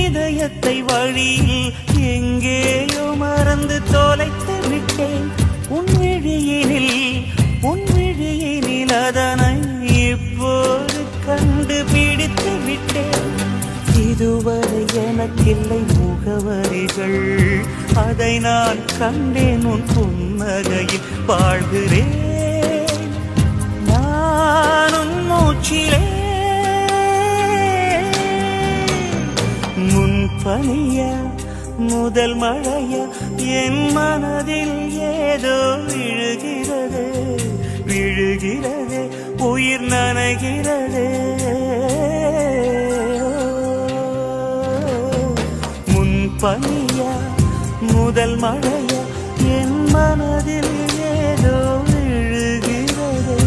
இதயத்தை வழியில் எங்கேயோ மறந்து தொலைத்து விட்டேன். உன் விழியினில் அதனை இப்போது கண்டுபிடித்து விட்டேன். இதுவரை எனக்கில்லை முகவரிகள், அதை நான் கண்டேன் உன் புன்னகையில். வாழ்கிறேன் நான் உன் மூச்சிலே. முன்பனியா முதல் மழையா என் மனதில் ஏதோ விழுகிறது, உயிர் நனைகிறது. முன்பனியா முதல் மழையா என் மனதில் ஏதோ விழுகிறது.